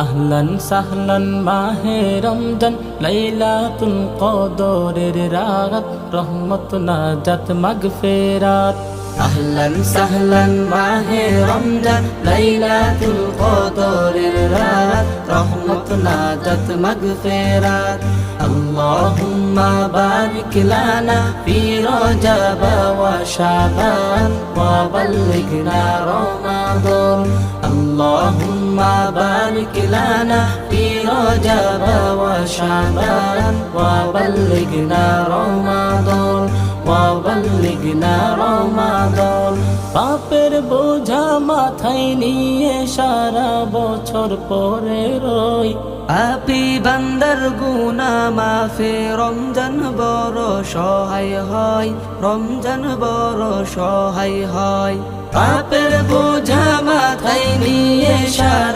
আহলান সাহলান মাহে রমজান, লাইলাতুল কদরের রাত, রহমত নাজাত মাগফিরাত। আহলান সাহলান মাহে রমজান, লাইলাতুল কদরের রাত, রহমত নাজাত মাগফিরাত। আল্লাহুম্মা বারিক লানা ফি রজব ওয়া শাবান ওয়া বাল্লিগনা রমাদান। আল্লাহুম্মা বারিক লানা ফি রজব ওয়া শাবান ওয়া বাল্লিগনা রমাদান ওয়া বাল্লিগনা রমাদান। পাপের বোঝা মাথায় নিয়ে সারা বছর পরে রই, পাপী বান্দার গুনাহ মাফে রমজান বড় সহায় হয়, রমজান বড় সহায় হয়। পাপের বোঝা মাথায় নিয়ে সারা